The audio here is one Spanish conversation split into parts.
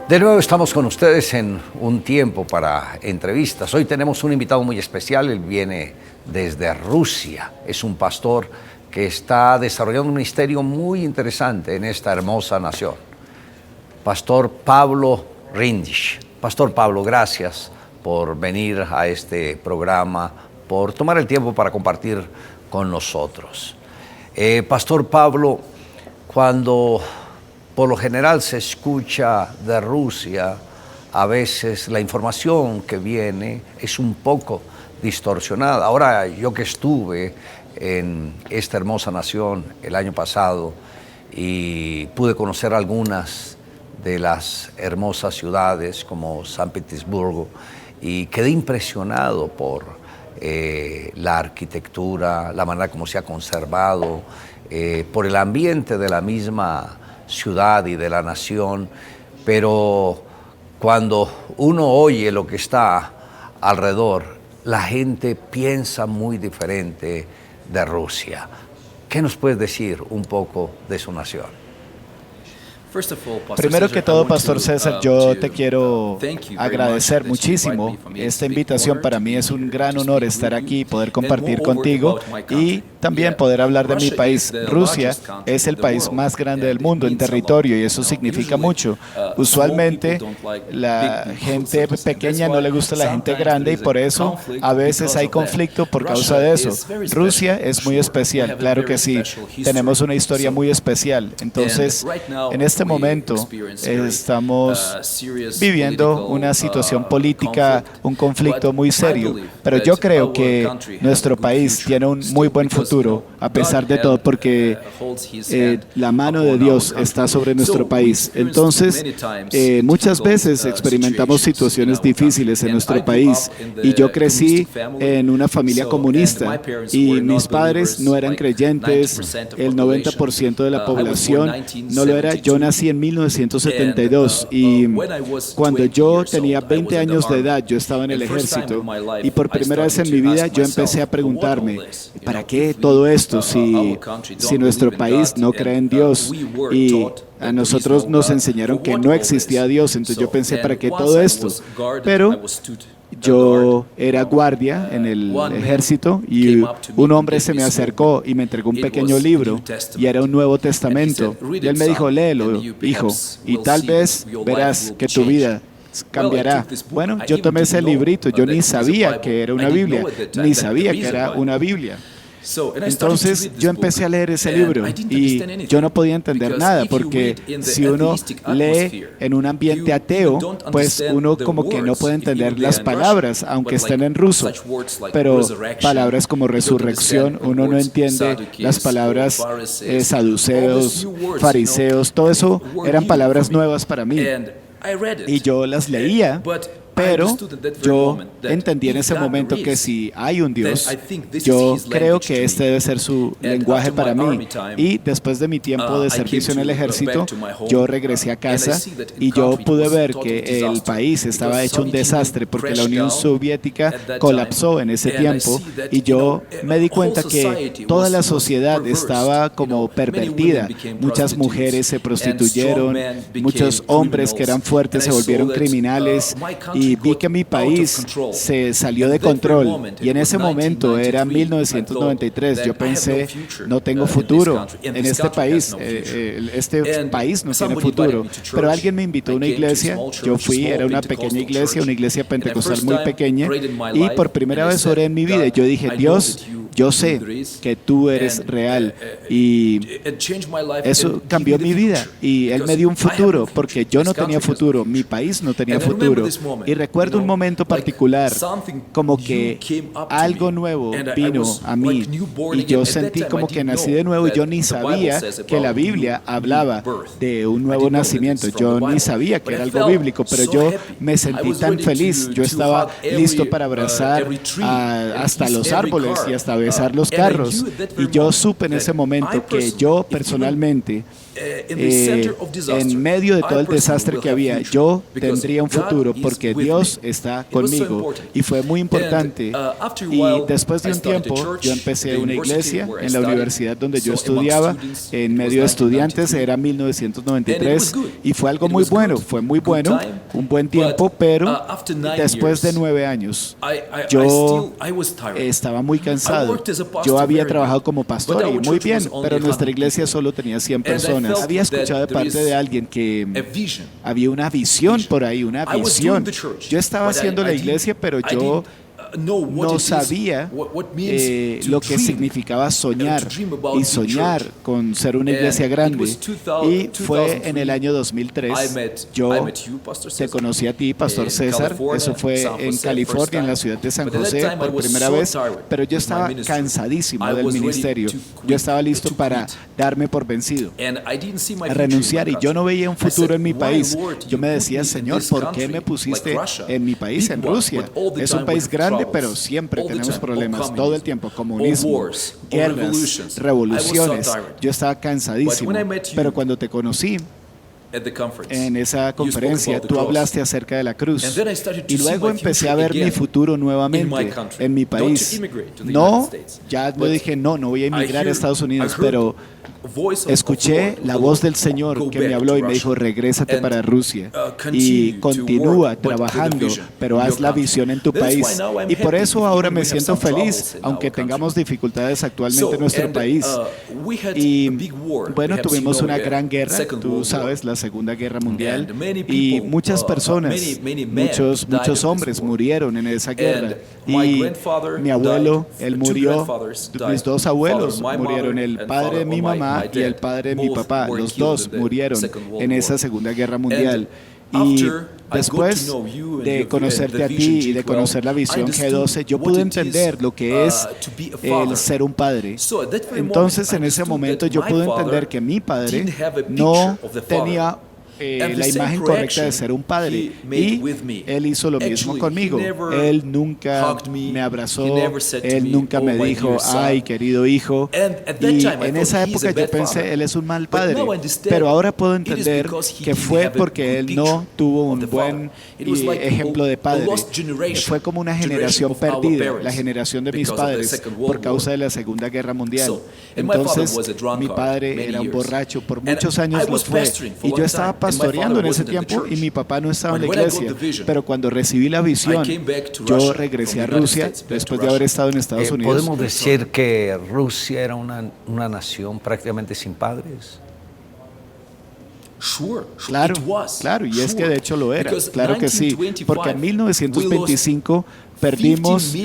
De nuevo estamos con ustedes en un tiempo para entrevistas. Hoy tenemos un invitado muy especial, él viene desde Rusia. Es un pastor que está desarrollando un ministerio muy interesante en esta hermosa nación. Pastor Pablo Rindish. Pastor Pablo, gracias por venir a este programa, por tomar el tiempo para compartir con nosotros. Pastor Pablo, cuando por lo general se escucha de Rusia, a veces la información que viene es un poco distorsionada. Ahora, yo que estuve en esta hermosa nación el año pasado y pude conocer algunas de las hermosas ciudades como San Petersburgo y quedé impresionado por la arquitectura, la manera como se ha conservado, por el ambiente de la misma ciudad y de la nación, pero cuando uno oye lo que está alrededor, la gente piensa muy diferente de Rusia. ¿Qué nos puedes decir un poco de su nación? Primero que todo, Pastor César, yo te quiero agradecer muchísimo esta invitación. Para mí es un gran honor estar aquí y poder compartir contigo y también poder hablar de mi país. Rusia es el país más grande del mundo en territorio y eso significa mucho. Usualmente la gente pequeña no le gusta a la gente grande y por eso a veces hay conflicto por causa de eso. Rusia es muy especial, claro que sí. Tenemos una historia muy especial. Entonces, en este momento estamos viviendo una situación política, un conflicto muy serio, pero yo creo que nuestro país tiene un muy buen futuro a pesar de todo, porque la mano de Dios está sobre nuestro país. Entonces, muchas veces experimentamos situaciones difíciles en nuestro país y yo crecí en una familia comunista y mis padres no eran creyentes, el 90% de la población no lo era. Yo nací en 1972 y cuando yo tenía 20 años de edad yo estaba en el ejército y por primera vez en mi vida yo empecé a preguntarme ¿para qué todo esto si nuestro país no cree en Dios? Y a nosotros nos enseñaron que no existía Dios, entonces yo pensé ¿para qué todo esto? Pero yo era guardia en el ejército y un hombre se me acercó y me entregó un pequeño libro y era un Nuevo Testamento. Y él me dijo, léelo, hijo, y tal vez verás que tu vida cambiará. Bueno, yo tomé ese librito, yo ni sabía que era una Biblia, ni sabía que era una Biblia. Entonces yo empecé a leer ese libro y yo no podía entender nada, porque si uno lee en un ambiente ateo, pues uno como que no puede entender las palabras, aunque estén en ruso, pero palabras como resurrección, uno no entiende las palabras saduceos, fariseos, todo eso eran palabras nuevas para mí y yo las leía. Pero yo entendí en ese momento que si hay un Dios, yo creo que este debe ser su lenguaje para mí. Y después de mi tiempo de servicio en el ejército, yo regresé a casa y yo pude ver que el país estaba hecho un desastre porque la Unión Soviética colapsó en ese tiempo y yo me di cuenta que toda la sociedad estaba como pervertida. Muchas mujeres se prostituyeron, muchos hombres que eran fuertes se volvieron criminales y vi que mi país se salió de control y en ese momento era 1993. Yo pensé, no tengo futuro en este país, este país no tiene futuro. Pero alguien me invitó a una iglesia, yo fui, era una pequeña iglesia pentecostal muy pequeña y por primera vez oré en mi vida y yo dije, Dios, yo sé que tú eres real y eso cambió mi vida y Él me dio un futuro porque yo no tenía futuro, mi país no tenía futuro. Y recuerdo un momento particular como que algo nuevo vino a mí y yo sentí como que nací de nuevo y yo ni sabía que la Biblia hablaba de un nuevo nacimiento. Yo ni sabía que era algo bíblico, pero yo me sentí tan feliz. Yo estaba listo para abrazar hasta los árboles y hasta atravesar los carros. Y yo supe en ese momento que yo personalmente, en medio de todo el desastre que había, yo tendría un futuro porque Dios está conmigo. Y fue muy importante. Y después de un tiempo, yo empecé una iglesia en la universidad donde yo estudiaba, en medio de estudiantes, era 1993, y fue algo muy bueno, un buen tiempo, pero después de 9 años, yo estaba muy cansado. Yo había trabajado como pastor y muy bien, pero nuestra iglesia solo tenía 100 personas. Había escuchado de parte de alguien que había una visión por ahí, una visión. Yo estaba haciendo la iglesia, pero yo no sabía lo que significaba soñar y soñar con ser una iglesia grande. Y fue en el año 2003, yo te conocí a ti, Pastor César, eso fue en California, en la ciudad de San José, por primera vez, pero yo estaba cansadísimo del ministerio. Yo estaba listo para darme por vencido, a renunciar, y yo no veía un futuro en mi país. Yo me decía, Señor, ¿por qué me pusiste en mi país, en Rusia? Es un país grande, pero siempre tenemos problemas, todo el tiempo, comunismo, guerras, revoluciones. Yo estaba cansadísimo, pero cuando te conocí en esa conferencia, tú hablaste acerca de la cruz, y luego empecé a ver mi futuro nuevamente en mi país. No, ya lo dije, no voy a emigrar a Estados Unidos, pero escuché la voz del Señor que me habló y me dijo, regrésate para Rusia y continúa trabajando, pero haz la visión en tu país. Y por eso ahora me siento feliz, aunque tengamos dificultades actualmente en nuestro país. Y bueno, tuvimos una gran guerra, tú sabes, la Segunda Guerra Mundial, y muchas personas, muchos hombres murieron en esa guerra. Y mi abuelo, él murió, mis 2 abuelos murieron, el padre de mi mamá y el padre de mi papá, los 2 murieron en esa Segunda Guerra Mundial. Y después de conocerte a ti y de conocer la visión G12, yo pude entender lo que es el ser un padre. Entonces, en ese momento yo pude entender que mi padre no tenía la imagen correcta de ser un padre, y él hizo lo mismo conmigo. Él nunca me abrazó, él nunca me dijo, ay, querido hijo. Y en esa época yo pensé, él es un mal padre, pero ahora puedo entender que fue porque él no tuvo un buen ejemplo de padre. Fue como una generación perdida, la generación de mis padres, por causa de la Segunda Guerra Mundial. Entonces, mi padre era un borracho, por muchos años lo fue, y yo estaba pastoreando en ese tiempo y mi papá no estaba en la iglesia, pero cuando recibí la visión, yo regresé a Rusia después de haber estado en Estados Unidos. ¿Podemos decir que Rusia era una nación prácticamente sin padres? Claro, y es que de hecho lo era, claro que sí, porque en 1925 perdimos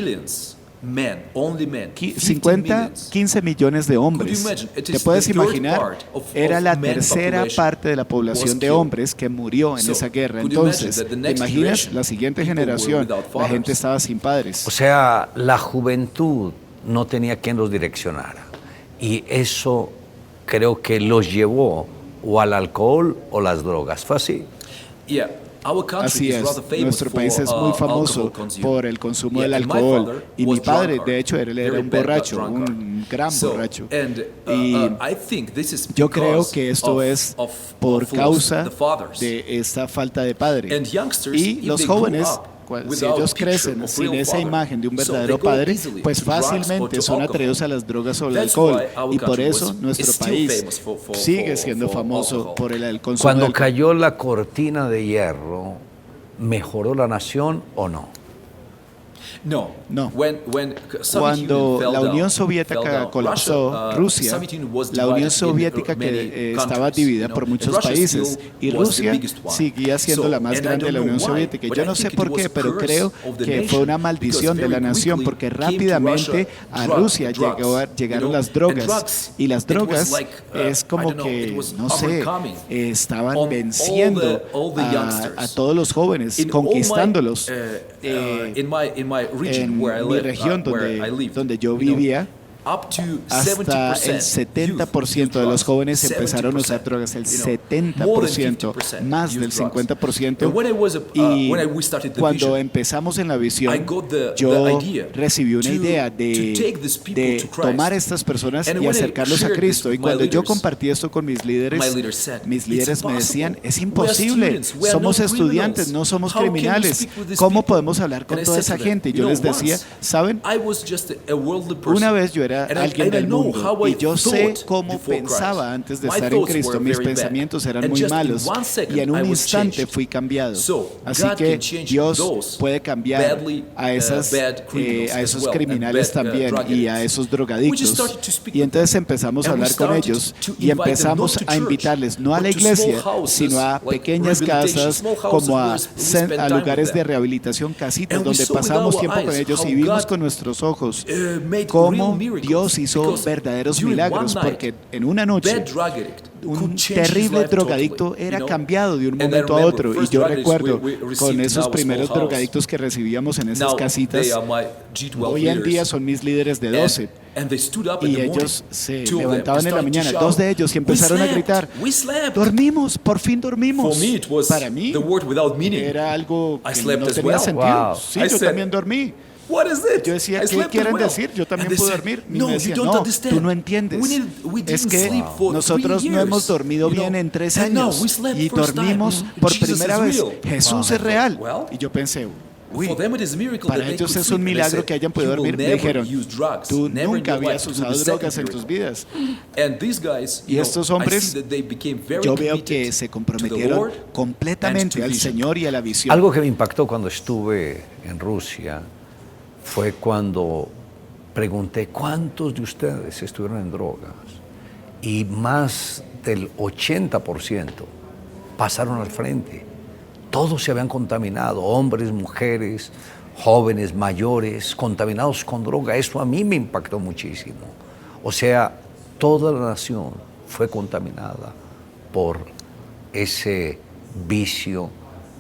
15 millones de hombres. ¿Te puedes imaginar? Era la tercera parte de la población de hombres que murió en esa guerra. Entonces, ¿te imaginas? La siguiente generación, la gente estaba sin padres. O sea, la juventud no tenía quien los direccionara. Y eso creo que los llevó o al alcohol o las drogas. ¿Fue así? Así es, nuestro país es muy famoso por el consumo del alcohol, y mi padre, de hecho, él era un borracho, un gran borracho, y yo creo que esto es por causa de esta falta de padre. Y los jóvenes, si ellos crecen sin esa imagen de un verdadero padre, pues fácilmente son atraídos a las drogas o al alcohol, y por eso nuestro país sigue siendo famoso por el consumo. Cuando cayó la cortina de hierro, ¿mejoró la nación o no? No. Cuando la Unión Soviética colapsó, Rusia, la Unión Soviética que estaba dividida por muchos países, y Rusia seguía siendo la más grande de la Unión Soviética. Yo no sé por qué, pero creo que fue una maldición de la nación, porque rápidamente a Rusia llegaron las drogas, y las drogas es como que, no sé, estaban venciendo a todos los jóvenes, conquistándolos. En mi región donde yo vivía, hasta el 70% de los jóvenes empezaron a usar drogas, el 70%, más del 50%. Y cuando empezamos en la visión, yo recibí una idea de tomar a estas personas y acercarlos a Cristo. Y cuando yo compartí esto con mis líderes me decían, es imposible, somos estudiantes, no somos criminales, ¿cómo podemos hablar con toda esa gente? Y yo les decía, ¿saben? Una vez yo era alguien del mundo y yo sé cómo pensaba antes de estar en Cristo. Mis pensamientos eran muy malos y en un instante fui cambiado. Así que Dios puede cambiar a esos criminales también y a esos drogadictos. Y entonces empezamos a hablar con ellos y empezamos a invitarles no a la iglesia, sino a pequeñas casas, como a lugares de rehabilitación, casitas, donde pasamos tiempo con ellos y vimos con nuestros ojos cómo Dios hizo verdaderos milagros, porque en una noche un terrible drogadicto era cambiado de un momento a otro. Y yo recuerdo con esos primeros drogadictos que recibíamos en esas casitas, hoy en día son mis líderes de 12. Y ellos se levantaban en la mañana, 2 de ellos, y empezaron a gritar, dormimos, por fin dormimos. Para mí era algo que no tenía sentido. Sí, yo también dormí. Yo decía, ¿qué quieren decir? Yo también puedo dormir. Y me decían, no, tú no entiendes. Es que nosotros no hemos dormido bien en 3 años y dormimos por primera vez. Jesús es real. Y yo pensé, uy, para ellos es un milagro que hayan podido dormir. Me dijeron, tú nunca habías usado drogas en tus vidas. Y estos hombres, yo veo que se comprometieron completamente al Señor y a la visión. Algo que me impactó cuando estuve en Rusia fue cuando pregunté, ¿cuántos de ustedes estuvieron en drogas? Y más del 80% pasaron al frente. Todos se habían contaminado, hombres, mujeres, jóvenes, mayores, contaminados con droga. Eso a mí me impactó muchísimo. O sea, toda la nación fue contaminada por ese vicio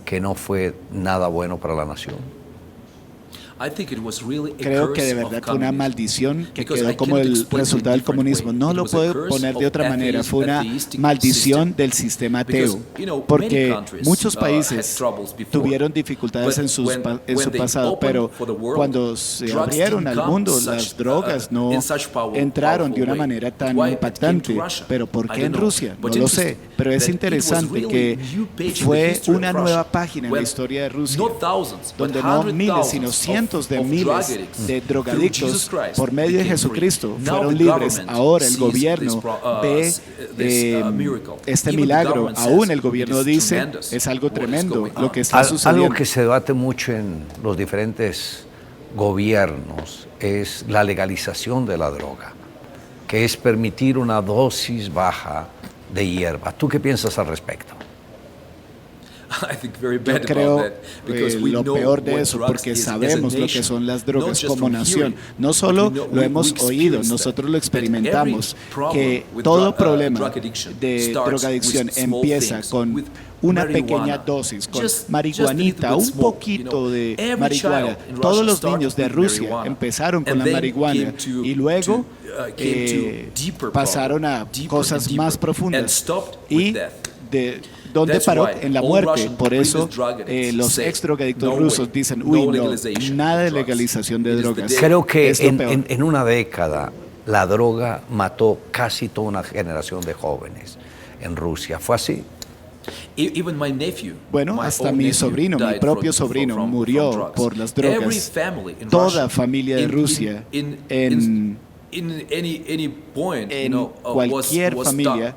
que no fue nada bueno para la nación. Creo que de verdad fue una maldición que quedó como el resultado del comunismo. No lo puedo poner de otra manera. Fue una maldición del sistema ateo. Porque muchos países tuvieron dificultades en su pasado, pero cuando se abrieron al mundo, las drogas no entraron de una manera tan impactante. Pero ¿por qué en Rusia? No lo sé. Pero es interesante que fue una nueva página en la historia de Rusia, donde no miles, sino cientos de miles de drogadictos por medio de Jesucristo fueron libres. Ahora el gobierno ve este milagro. Aún el gobierno dice, es algo tremendo lo que está sucediendo. Algo que se debate mucho en los diferentes gobiernos es la legalización de la droga, que es permitir una dosis baja de hierba. ¿Tú qué piensas al respecto? Yo creo lo peor de eso, porque sabemos lo que son las drogas como nación. No solo lo hemos oído, nosotros lo experimentamos, que todo problema de drogadicción empieza con una pequeña dosis, con marihuanita, un poquito de marihuana. Todos los niños de Rusia empezaron con la marihuana y luego pasaron a cosas más profundas. Y ¿dónde paró? En la muerte. Por eso los ex drogadictos rusos dicen, uy, no, nada de legalización de drogas. Creo que en una década la droga mató casi toda una generación de jóvenes en Rusia. ¿Fue así? Bueno, hasta mi sobrino, mi propio sobrino, murió por las drogas. Toda familia de Rusia, en cualquier familia,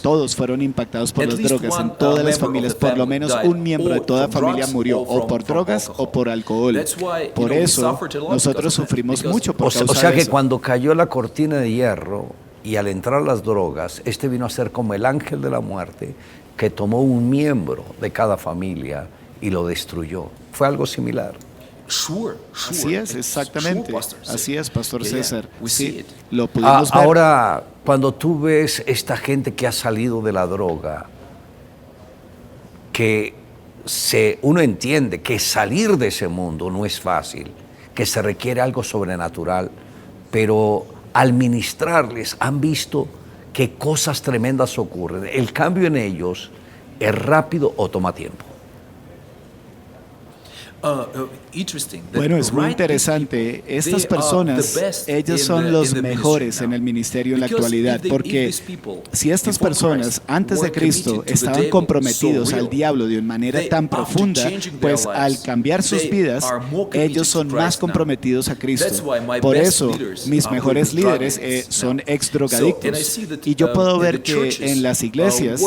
todos fueron impactados por las drogas. En todas las familias, por lo menos un miembro de toda familia murió o por drogas o por alcohol. Por eso nosotros sufrimos mucho por causa de eso. O sea que cuando cayó la cortina de hierro y al entrar las drogas, vino a ser como el ángel de la muerte que tomó un miembro de cada familia y lo destruyó. ¿Fue algo similar? Así es, exactamente. Así es, Pastor César. Sí, lo pudimos ver. Ahora, cuando tú ves esta gente que ha salido de la droga, que uno entiende que salir de ese mundo no es fácil, que se requiere algo sobrenatural pero al ministrarles han visto que cosas tremendas ocurren. El cambio en ellos es rápido o toma tiempo. Bueno, es muy interesante. Estas personas, ellos son los mejores en el ministerio en la actualidad, porque si estas personas antes de Cristo estaban comprometidos al diablo de una manera tan profunda, pues al cambiar sus vidas, ellos son más comprometidos a Cristo. Por eso, mis mejores líderes son ex drogadictos. Y yo puedo ver que en las iglesias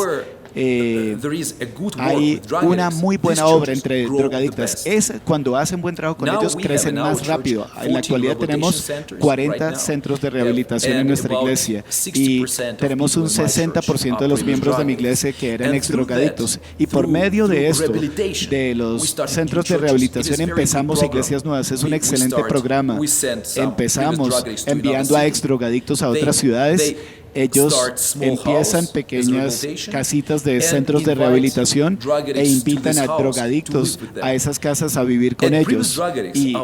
hay una muy buena obra entre drogadictos. Es cuando hacen buen trabajo con ellos, crecen más rápido. En la actualidad tenemos 40 centros de rehabilitación en nuestra iglesia y tenemos un 60% de los miembros de mi iglesia que eran ex drogadictos. Y por medio de esto, de los centros de rehabilitación, empezamos iglesias nuevas. Es un excelente programa. Empezamos enviando a ex drogadictos a otras ciudades. Ellos empiezan pequeñas casitas de centros de rehabilitación e invitan a drogadictos a esas casas a vivir con ellos. Y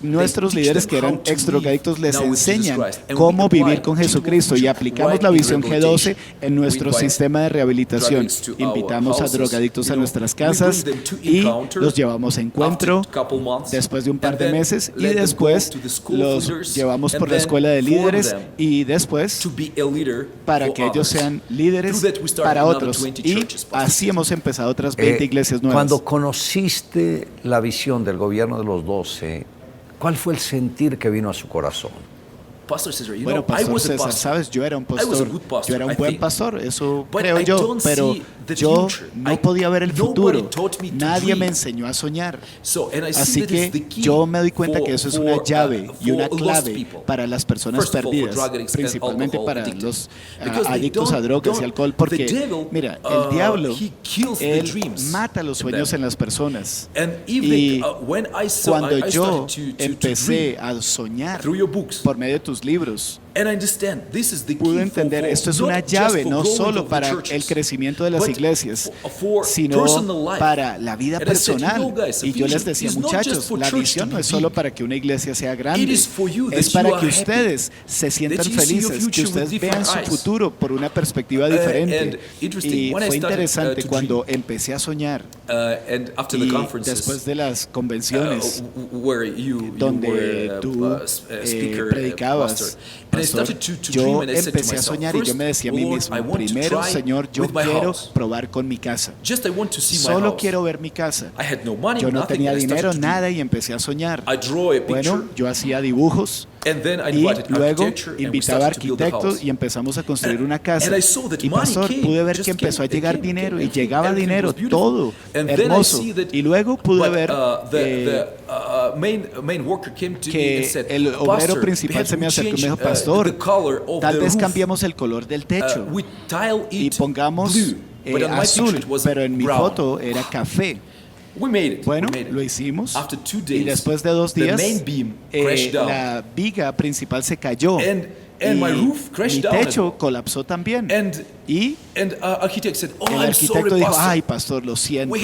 nuestros líderes que eran ex drogadictos les enseñan cómo vivir con Jesucristo y aplicamos la visión G12 en nuestro sistema de rehabilitación. Invitamos a drogadictos a nuestras casas y los llevamos a encuentro después de un par de meses y después los llevamos por la escuela de líderes y después para que ellos sean líderes para otros. Y así hemos empezado otras 20 iglesias nuevas. Cuando conociste la visión del gobierno de los 12, ¿cuál fue el sentir que vino a su corazón? Bueno, Pastor César, sabes, yo era un pastor, yo era un buen pastor, eso creo yo, pero yo no podía ver el futuro. Nadie me enseñó a soñar. Así que yo me doy cuenta que eso es una llave y una clave para las personas perdidas, principalmente para los adictos a drogas y alcohol, porque, mira, el diablo, él mata los sueños en las personas. Y cuando yo empecé a soñar por medio de tus libros, pude entender, esto es una llave no solo para el crecimiento de las iglesias, sino para la vida personal. Y yo les decía, muchachos, la visión no es solo para que una iglesia sea grande, es para que ustedes se sientan felices, que ustedes vean su futuro por una perspectiva diferente. Y fue interesante cuando empecé a soñar, y después de las convenciones donde tú predicabas, pastor, yo empecé a soñar y yo me decía a mí mismo, primero, Señor, yo quiero probar con mi casa. Solo quiero ver mi casa. Yo no tenía dinero, nada, y empecé a soñar. Bueno, yo hacía dibujos. Y luego invitaba arquitectos y empezamos a construir una casa. Y pastor, pude ver que empezó a llegar dinero y llegaba dinero, todo hermoso. Y luego pude ver que el obrero principal se me acercó y me dijo, pastor, tal vez cambiamos el color del techo y pongamos azul, pero en mi foto era café. Bueno, lo hicimos y después de 2 días la viga principal se cayó y mi techo colapsó también. Y el arquitecto dijo, ay, pastor, lo siento,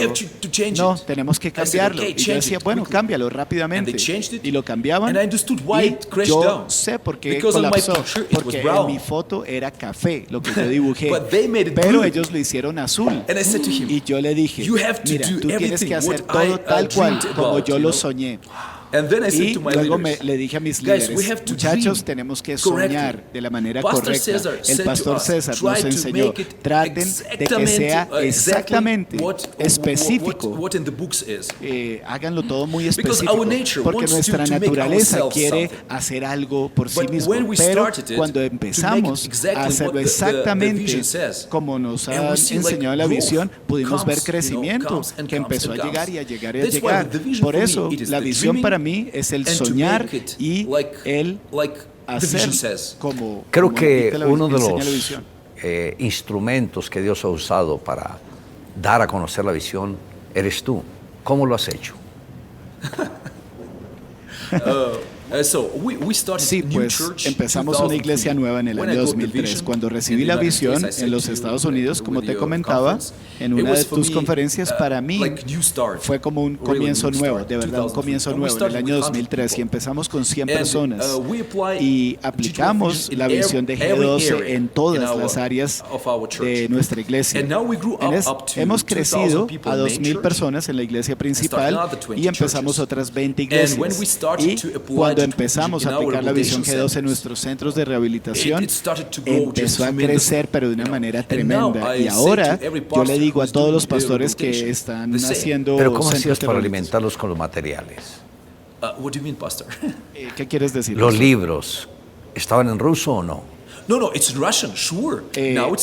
no, tenemos que cambiarlo. Y yo decía, bueno, cámbialo rápidamente. Y lo cambiaban y yo sé por qué colapsó, porque en mi foto era café, lo que yo dibujé, pero ellos lo hicieron azul. Y yo le dije, mira, tú tienes que hacer todo tal cual como yo lo soñé. Y luego le dije a mis líderes, muchachos, tenemos que soñar de la manera correcta. El pastor César nos enseñó, traten de que sea exactamente específico. Háganlo todo muy específico, porque nuestra naturaleza quiere hacer algo por sí mismo. Pero cuando empezamos a hacerlo exactamente como nos ha enseñado la visión, pudimos ver crecimiento que empezó a llegar y a llegar y a llegar. Por eso, la visión para mí es el soñar y el hacer como creo que uno de los instrumentos que Dios ha usado para dar a conocer la visión eres tú. ¿Cómo lo has hecho? Sí, pues empezamos una iglesia nueva en el año 2003. Cuando recibí la visión en los Estados Unidos, como te comentaba, en una de tus conferencias, para mí fue como un comienzo nuevo, de verdad un comienzo nuevo, en el año 2003, y empezamos con 100 personas y aplicamos la visión de G12 en todas las áreas de nuestra iglesia. Hemos crecido a 2,000 personas en la iglesia principal y empezamos otras 20 iglesias. Y cuando empezamos a aplicar la visión G12 en nuestros centros de rehabilitación, empezó a crecer, pero de una manera tremenda. Y ahora yo le digo a todos los pastores que están haciendo... ¿Pero cómo hacías para alimentarlos con los materiales? ¿Qué quieres decir? Los libros, ¿estaban en ruso o no? No, it's Russian, sure.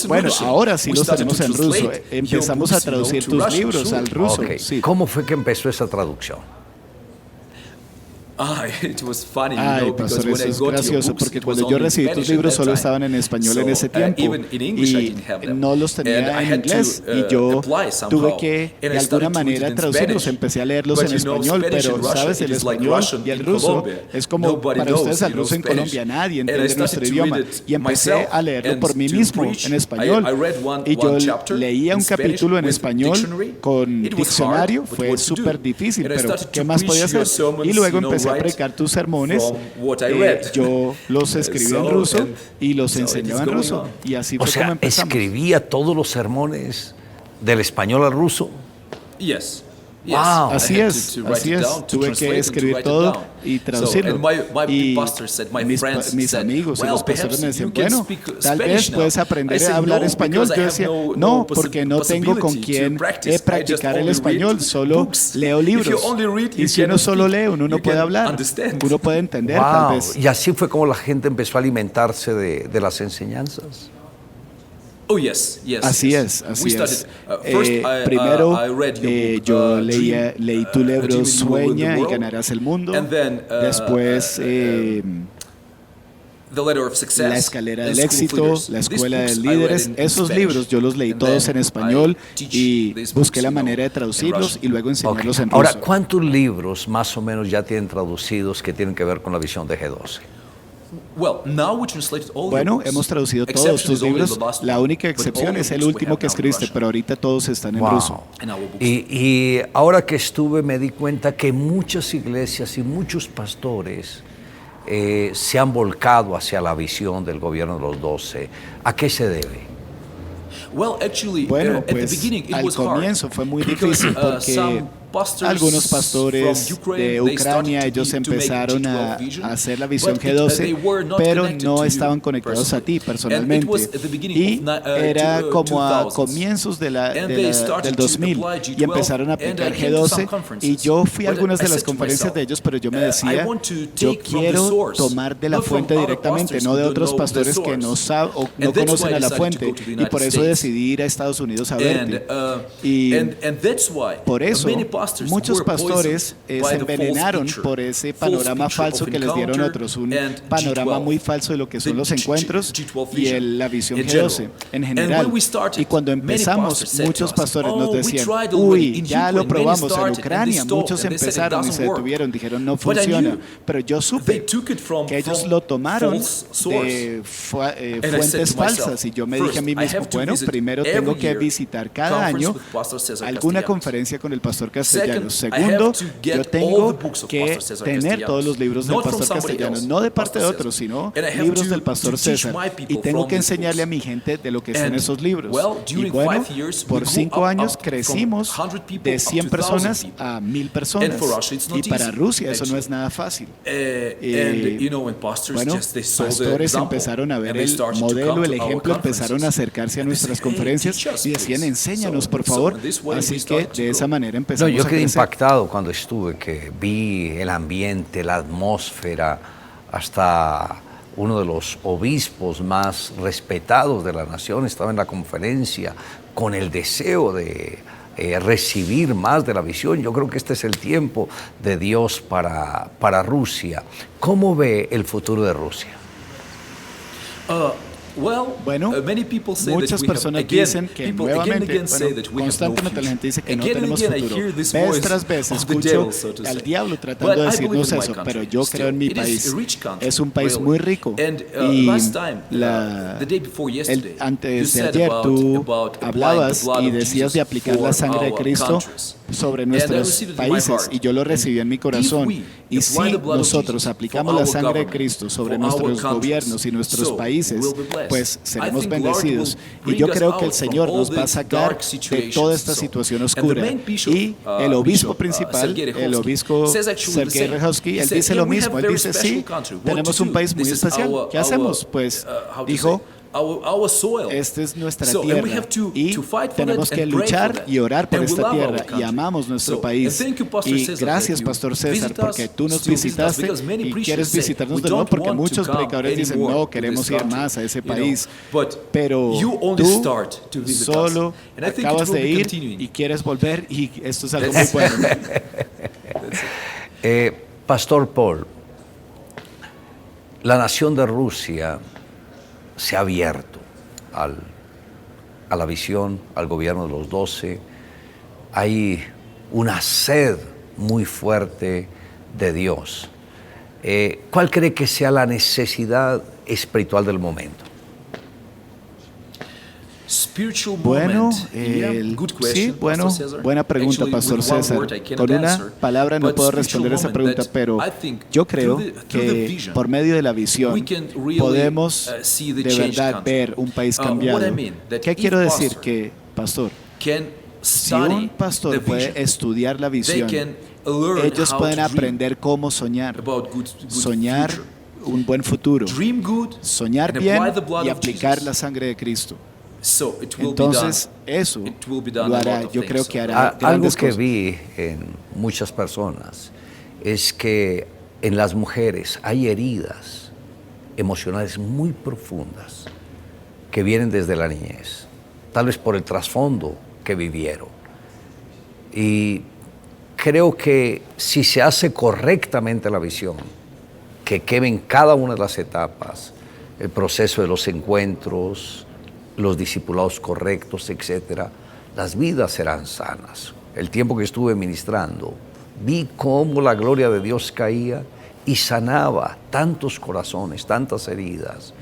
Bueno, ahora sí los tenemos en ruso. Empezamos a traducir tus libros al ruso. Okay. Sí. ¿Cómo fue que empezó esa traducción? Pastor, eso es gracioso, porque cuando yo recibí tus libros solo estaban en español en ese tiempo y no los tenía en inglés, y yo tuve que de alguna manera traducirlos. Empecé a leerlos en español, pero sabes, el español y el ruso es como para ustedes el ruso en Colombia, nadie entiende nuestro idioma, y empecé a leerlo por mí mismo en español, y yo leía un capítulo en español con diccionario. Fue súper difícil, pero ¿qué más podía hacer? Y luego empecé a predicar tus sermones. Yo los escribí en ruso y los enseñaba en ruso, y así fue como empezamos. ¿Escribía todos los sermones del español al ruso? Wow. Así es. Tuve que escribir todo y traducirlo. Y mis amigos y los pastores me decían, bueno, tal vez puedes aprender a hablar español. Yo decía, no, porque no tengo con quién practicar el español, solo leo libros. Y si uno solo lee, uno no puede hablar, uno puede entender, tal vez. Y así fue como la gente empezó a alimentarse de las enseñanzas. Así es. Primero, yo leí tu libro Sueña y ganarás el mundo. Después, La escalera del éxito, La escuela de líderes. Esos libros yo los leí todos en español y busqué la manera de traducirlos y luego enseñarlos en ruso. Ahora, ¿cuántos libros más o menos ya tienen traducidos que tienen que ver con la visión de G12? Bueno, hemos traducido todos tus libros. La única excepción es el último que escribiste, pero ahorita todos están en ruso. Y ahora que estuve me di cuenta que muchas iglesias y muchos pastores se han volcado hacia la visión del gobierno de los 12. ¿A qué se debe? Bueno, pues al comienzo fue muy difícil porque algunos pastores de Ucrania, ellos empezaron a hacer la visión G12, pero no estaban conectados a ti personalmente. Y era como a comienzos del 2000 y empezaron a aplicar G12. Y yo fui a algunas de las conferencias de ellos, pero yo me decía, yo quiero tomar de la fuente directamente, no de otros pastores que no saben o no conocen a la fuente. Y por eso decidí ir a Estados Unidos a verte. Y por eso muchos pastores se envenenaron por ese panorama falso que les dieron otros, un panorama muy falso de lo que son los encuentros y la visión G12 en general. Y cuando empezamos, muchos pastores nos decían, uy, ya lo probamos en Ucrania, muchos empezaron y se detuvieron, dijeron, no funciona. Pero yo supe que ellos lo tomaron de fuentes falsas y yo me dije a mí mismo, bueno, primero tengo que visitar cada año alguna conferencia con el pastor Castellanos. Segundo, yo tengo que tener todos los libros del pastor Castellanos, no de parte de otros, sino libros del pastor César. Y tengo que enseñarle a mi gente de lo que son esos libros. Y bueno, por 5 años crecimos de 100 personas a 1000 personas. Y para Rusia eso no es nada fácil. Bueno, pastores empezaron a ver el modelo, el ejemplo, empezaron a acercarse a nuestras conferencias y decían, enséñanos por favor. Así que de esa manera empezamos a crecer. Impactado cuando estuve, que vi el ambiente, la atmósfera, hasta uno de los obispos más respetados de la nación estaba en la conferencia con el deseo de recibir más de la visión. Yo creo que este es el tiempo de Dios para Rusia. ¿Cómo ve el futuro de Rusia? Bueno, muchas personas dicen que nuevamente, constantemente la gente dice que no tenemos futuro. Vez tras vez escucho al diablo tratando de decirnos eso, pero yo creo en mi país. Es un país muy rico. Y antes de ayer tú hablabas y decías de aplicar la sangre de Cristo sobre nuestros países, y yo lo recibí en mi corazón. Y si nosotros aplicamos la sangre de Cristo sobre nuestros gobiernos y nuestros países, pues seremos bendecidos. Y yo creo que el Señor nos va a sacar de toda esta situación oscura. Y el obispo principal, el obispo Sergei Rejovsky, él dice lo mismo. Él dice, sí, tenemos un país muy especial. ¿Qué hacemos? Pues dijo, esta es nuestra tierra y tenemos que luchar y orar por esta tierra, y amamos nuestro país. Y gracias, Pastor César, porque tú nos visitaste y quieres visitarnos de nuevo, porque muchos predicadores dicen, no, queremos ir más a ese país, pero tú solo acabas de ir y quieres volver, y esto es algo muy bueno. Pastor Paul, la nación de Rusia se ha abierto a la visión, al gobierno de los 12. Hay una sed muy fuerte de Dios. ¿Cuál cree que sea la necesidad espiritual del momento? Bueno, buena pregunta, Pastor César. Con una palabra no puedo responder esa pregunta, pero yo creo que por medio de la visión podemos de verdad ver un país cambiado. ¿Qué quiero decir? Que, pastor, si un pastor puede estudiar la visión, ellos pueden aprender cómo soñar un buen futuro, soñar bien y aplicar la sangre de Cristo. Entonces eso lo hará, yo creo que hará algo que cosas. vi en muchas personas es que en las mujeres hay heridas emocionales muy profundas que vienen desde la niñez, tal vez por el trasfondo que vivieron. Y creo que si se hace correctamente la visión, que quede en cada una de las etapas, el proceso de los encuentros, los discipulados correctos, etcétera, las vidas serán sanas. El tiempo que estuve ministrando, vi cómo la gloria de Dios caía y sanaba tantos corazones, tantas heridas.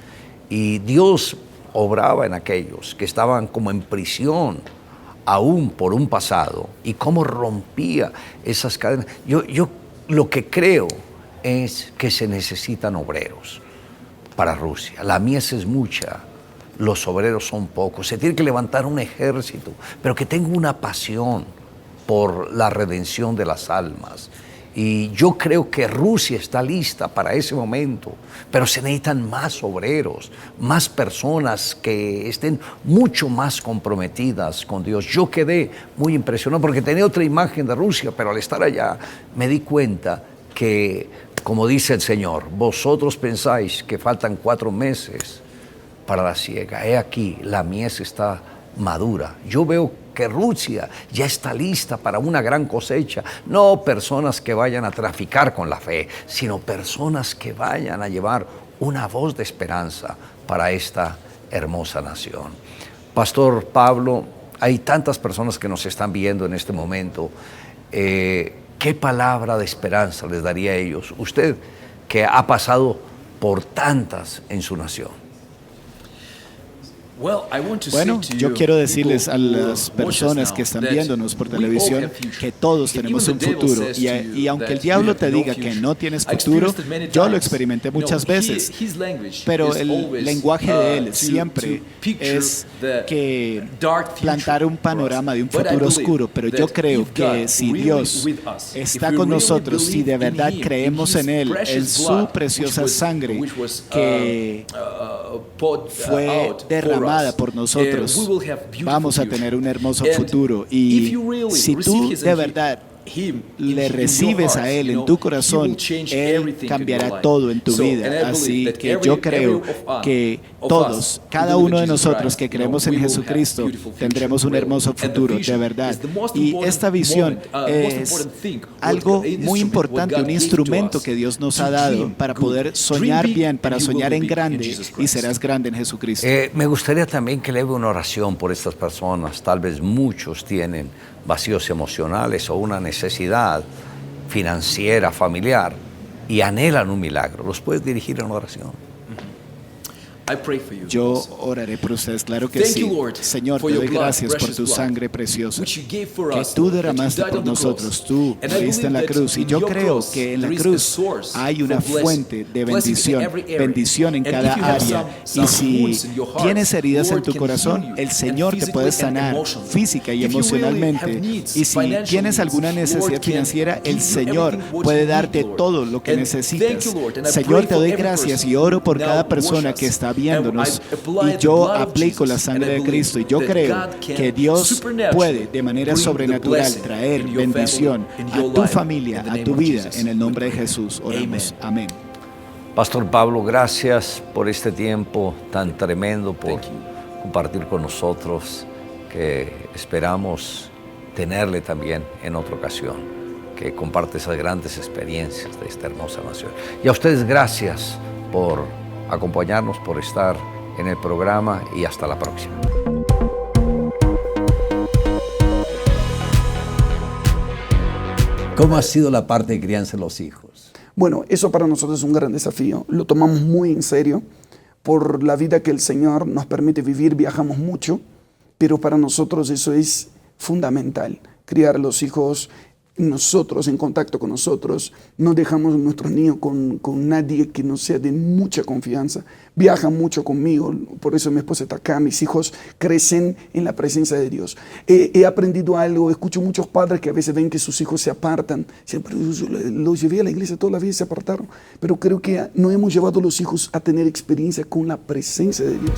Y Dios obraba en aquellos que estaban como en prisión, aún por un pasado, y cómo rompía esas cadenas. Yo lo que creo es que se necesitan obreros para Rusia. La mies es mucha, los obreros son pocos. Se tiene que levantar un ejército, pero que tenga una pasión por la redención de las almas. Y yo creo que Rusia está lista para ese momento, pero se necesitan más obreros, más personas que estén mucho más comprometidas con Dios. Yo quedé muy impresionado porque tenía otra imagen de Rusia, pero al estar allá me di cuenta que, como dice el Señor, vosotros pensáis que faltan 4 meses para la siega. He aquí, la mies está madura. Yo veo que Rusia ya está lista para una gran cosecha. No personas que vayan a traficar con la fe, sino personas que vayan a llevar una voz de esperanza para esta hermosa nación. Pastor Pablo, hay tantas personas que nos están viendo en este momento. ¿Qué palabra de esperanza les daría a ellos? Usted que ha pasado por tantas en su nación. Bueno, yo quiero decirles a las personas que están viéndonos por televisión que todos tenemos un futuro, y aunque el diablo te diga que no tienes futuro, yo lo experimenté muchas veces, pero el lenguaje de él siempre es que plantar un panorama de un futuro oscuro. Pero yo creo que si Dios está con nosotros, si de verdad creemos en Él, en su preciosa sangre que fue derramada por nosotros, vamos a tener un hermoso futuro. Y si tú de verdad le recibes a Él en tu corazón, Él cambiará todo en tu vida. Así que yo creo que todos, cada uno de nosotros que creemos en Jesucristo, tendremos un hermoso futuro, de verdad. Y esta visión es algo muy importante, un instrumento que Dios nos ha dado para poder soñar bien, para soñar en grande, y serás grande en Jesucristo. Me gustaría también que le haga una oración por estas personas. Tal vez muchos tienen vacíos emocionales o una necesidad financiera, familiar, y anhelan un milagro. ¿Los puedes dirigir en una oración? Yo oraré por ustedes, claro que sí. Señor, te doy gracias por tu sangre preciosa que tú derramaste por nosotros. Tú moriste en la cruz, y yo creo que en la cruz hay una fuente de bendición en cada área. Y si tienes heridas en tu corazón, el Señor te puede sanar física y emocionalmente. Y si tienes alguna necesidad financiera, el Señor puede darte todo lo que necesitas. Señor, te doy gracias y oro por cada persona que está viéndonos, y yo aplico la sangre de Cristo, y yo creo que Dios puede de manera sobrenatural traer bendición a tu familia, a tu vida, en el nombre de Jesús. Oramos. Amén. Pastor Pablo, gracias por este tiempo tan tremendo, por compartir con nosotros, que esperamos tenerle también en otra ocasión, que comparte esas grandes experiencias de esta hermosa nación. Y a ustedes gracias por acompañarnos, por estar en el programa, y hasta la próxima. ¿Cómo ha sido la parte de crianza de los hijos? Bueno, eso para nosotros es un gran desafío. Lo tomamos muy en serio por la vida que el Señor nos permite vivir. Viajamos mucho, pero para nosotros eso es fundamental. Criar a los hijos nosotros, en contacto con nosotros. No dejamos a nuestros niños con nadie que no sea de mucha confianza. Viajan mucho conmigo, por eso mi esposa está acá. Mis hijos crecen en la presencia de Dios. He aprendido algo. Escucho muchos padres que a veces ven que sus hijos se apartan. Siempre los llevé a la iglesia toda la vida y se apartaron. Pero creo que no hemos llevado a los hijos a tener experiencia con la presencia de Dios.